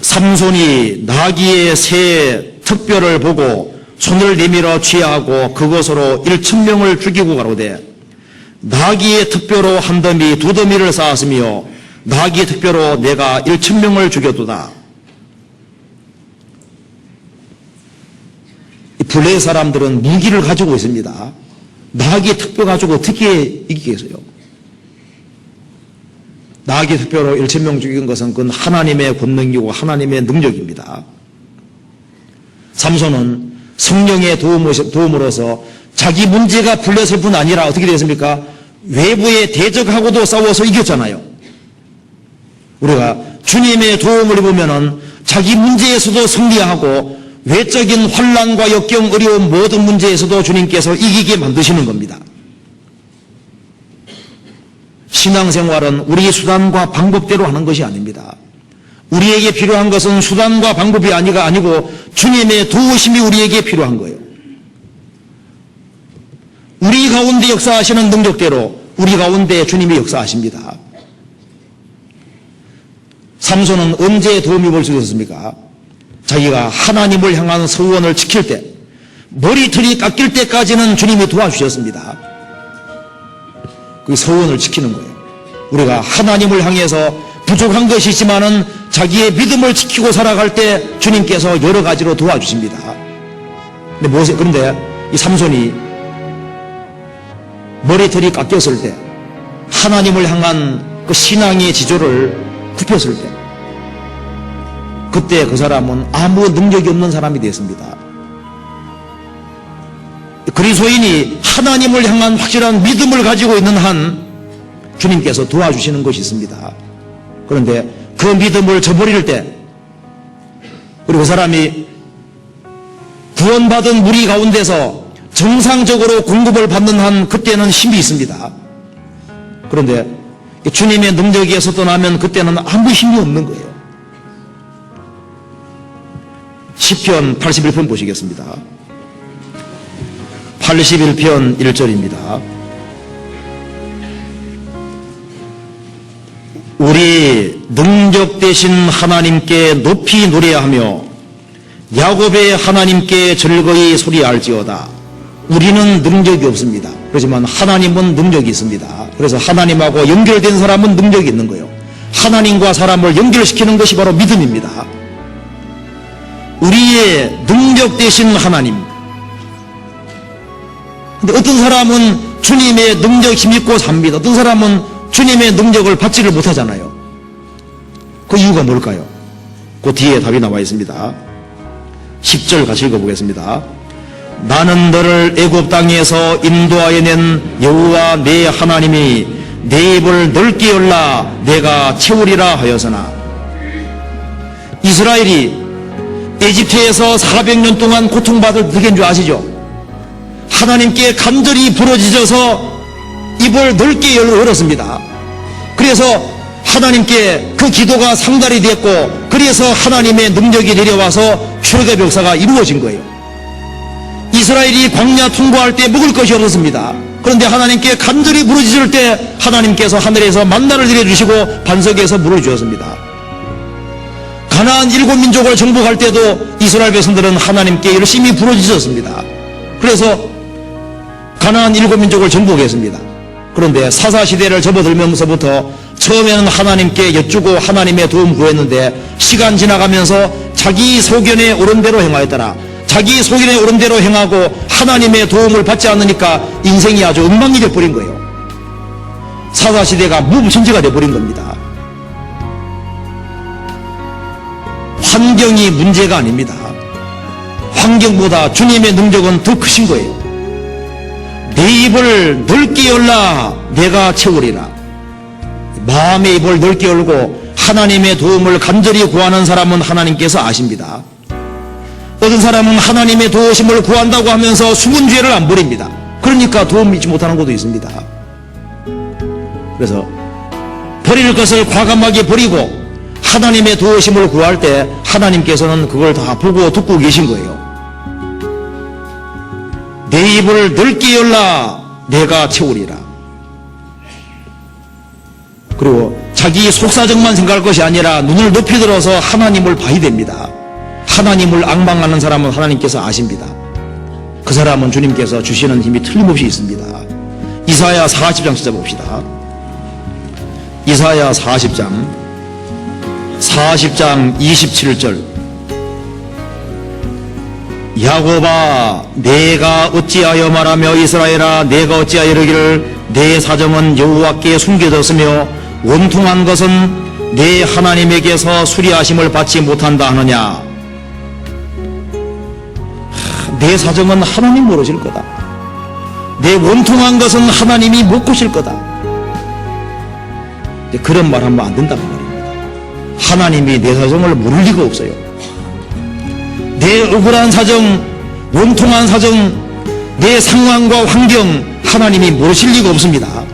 삼손이 나귀의 새 특별을 보고 손을 내밀어 취하고 그것으로 1,000명을 죽이고 가로되 나귀의 특별로 한 더미 두 더미를 쌓았으며 나귀의 특별로 내가 1,000명을 죽였도다. 블레 사람들은 무기를 가지고 있습니다. 나귀의 특별 가지고 어떻게 이기겠어요? 나귀의 특별로 1,000명 죽인 것은 그건 하나님의 권능이고 하나님의 능력입니다. 삼손은 성령의 도움으로서 자기 문제가 풀렸을 뿐 아니라 어떻게 되었습니까? 외부의 대적하고도 싸워서 이겼잖아요. 우리가 주님의 도움을 보면은 자기 문제에서도 승리하고 외적인 환난과 역경, 어려운 모든 문제에서도 주님께서 이기게 만드시는 겁니다. 신앙생활은 우리의 수단과 방법대로 하는 것이 아닙니다. 우리에게 필요한 것은 수단과 방법이 아니고 주님의 도우심이 우리에게 필요한 거예요. 우리 가운데 역사하시는 능력대로 우리 가운데 주님이 역사하십니다. 삼손은 언제 도움이 볼 수 있었습니까? 자기가 하나님을 향한 서원을 지킬 때, 머리털이 깎일 때까지는 주님이 도와주셨습니다. 그 서원을 지키는 거예요. 우리가 하나님을 향해서 부족한 것이 있지만은 자기의 믿음을 지키고 살아갈 때 주님께서 여러 가지로 도와주십니다. 그런데 이 삼손이 머리털이 깎였을 때, 하나님을 향한 그 신앙의 지조를 굽혔을 때, 그때 그 사람은 아무 능력이 없는 사람이 되었습니다. 그리스도인이 하나님을 향한 확실한 믿음을 가지고 있는 한 주님께서 도와주시는 것이 있습니다. 그런데 그 믿음을 저버릴 때, 그리고 그 사람이 구원받은 무리 가운데서 정상적으로 공급을 받는 한 그때는 힘이 있습니다. 그런데 주님의 능력에서 떠나면 그때는 아무 힘이 없는 거예요. 시편 81편 보시겠습니다. 81편 1절입니다. 우리 능력 되신 하나님께 높이 노래하며 야곱의 하나님께 즐거이 소리할지어다. 우리는 능력이 없습니다. 그렇지만 하나님은 능력이 있습니다. 그래서 하나님하고 연결된 사람은 능력이 있는 거예요. 하나님과 사람을 연결시키는 것이 바로 믿음입니다. 우리의 능력 되신 하나님. 근데 어떤 사람은 주님의 능력 힘입고 삽니다. 어떤 사람은 주님의 능력을 받지를 못하잖아요. 그 이유가 뭘까요? 그 뒤에 답이 나와 있습니다. 10절 같이 읽어보겠습니다. 나는 너를 애굽 땅에서 인도하여 낸 여호와 내 하나님이 내 입을 넓게 열라 내가 채우리라 하여서나. 이스라엘이 에집트에서 400년 동안 고통받을 그게인 줄 아시죠? 하나님께 간절히 부르짖어서 입을 넓게 열었습니다. 그래서 하나님께 그 기도가 상달이 됐고, 그래서 하나님의 능력이 내려와서 출애굽의 역사가 이루어진 거예요. 이스라엘이 광야 통과할 때 먹을 것이 없었습니다. 그런데 하나님께 간절히 부르짖을 때 하나님께서 하늘에서 만나를 내려주시고 반석에서 물을 주었습니다. 가나안 7민족을 정복할 때도 이스라엘 백성들은 하나님께 열심히 부르짖었습니다. 그래서 가나안 7민족을 정복했습니다. 그런데 사사시대를 접어들면서부터 처음에는 하나님께 여쭈고 하나님의 도움 구했는데 시간 지나가면서 자기 소견에 옳은 대로 행하였더라. 자기 소견에 옳은 대로 행하고 하나님의 도움을 받지 않으니까 인생이 아주 엉망이 되어버린 거예요. 사사시대가 무부천지가 되어버린 겁니다. 환경이 문제가 아닙니다. 환경보다 주님의 능력은 더 크신 거예요. 내 입을 넓게 열라 내가 채우리라. 마음의 입을 넓게 열고 하나님의 도움을 간절히 구하는 사람은 하나님께서 아십니다. 어떤 사람은 하나님의 도우심을 구한다고 하면서 숨은 죄를 안 버립니다. 그러니까 도움 잊지 못하는 것도 있습니다. 그래서 버릴 것을 과감하게 버리고 하나님의 도우심을 구할 때 하나님께서는 그걸 다 보고 듣고 계신 거예요. 내 입을 넓게 열라 내가 채우리라. 그리고 자기 속사정만 생각할 것이 아니라 눈을 높이 들어서 하나님을 봐야 됩니다. 하나님을 앙망하는 사람은 하나님께서 아십니다. 그 사람은 주님께서 주시는 힘이 틀림없이 있습니다. 이사야 40장 찾아봅시다. 이사야 40장 27절. 야곱아 내가 어찌하여 말하며 이스라엘아 내가 어찌하여 이르기를 내 사정은 여호와께 숨겨졌으며 원통한 것은 내 하나님에게서 수리하심을 받지 못한다 하느냐. 내 사정은 하나님 모르실 거다. 내 원통한 것은 하나님이 못 보실 거다. 그런 말 하면 안 된다는 말입니다. 하나님이 내 사정을 모를 리가 없어요. 내 억울한 사정, 원통한 사정, 내 상황과 환경 하나님이 모르실 리가 없습니다.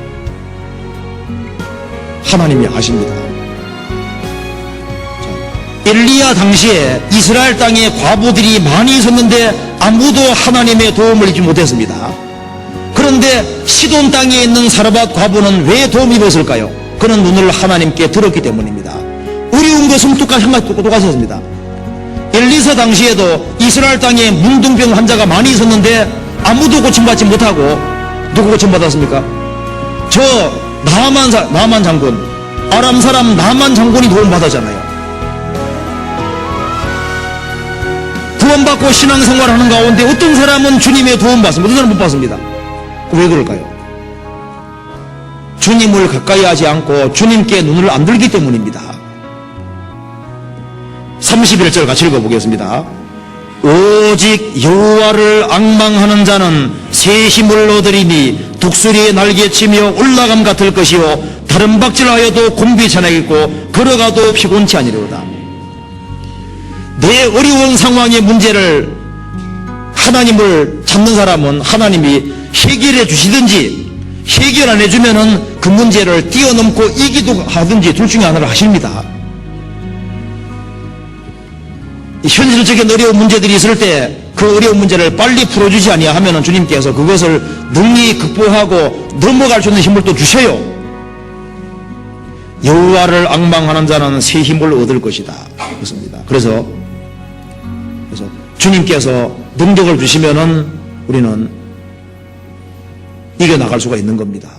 하나님이 아십니다. 엘리야 당시에 이스라엘 땅에 과부들이 많이 있었는데 아무도 하나님의 도움을 잊지 못했습니다. 그런데 시돈 땅에 있는 사르밧 과부는 왜 도움이 받았을까요? 그는 눈을 하나님께 들었기 때문입니다. 어려운 것은 똑같았습니다. 엘리사 당시에도 이스라엘 땅에 문둥병 환자가 많이 있었는데 아무도 고침받지 못하고 누구 고침받았습니까? 저 나만 장군, 아람 사람 나만 장군이 도움받았잖아요. 구원받고 신앙생활하는 가운데 어떤 사람은 주님의 도움 받습니다. 어떤 사람은 못 받습니다. 왜 그럴까요? 주님을 가까이 하지 않고 주님께 눈을 안 들기 때문입니다. 31절 같이 읽어보겠습니다. 오직 여호와를 앙망하는 자는 새 힘을 얻으리니 독수리의 날개치며 올라감 같을 것이요 다른 박질하여도 곤비치 않겠고 걸어가도 피곤치 아니로다. 내 어려운 상황의 문제를 하나님을 찾는 사람은 하나님이 해결해 주시든지 해결 안 해주면은 그 문제를 뛰어넘고 이기도 하든지 둘 중에 하나를 하십니다. 현실적인 어려운 문제들이 있을 때 그 어려운 문제를 빨리 풀어주지 아니하면 주님께서 그것을 능히 극복하고 넘어갈 수 있는 힘을 또 주셔요. 여호와를 앙망하는 자는 새 힘을 얻을 것이다. 그렇습니다. 그래서 주님께서 능력을 주시면은 우리는 이겨나갈 수가 있는 겁니다.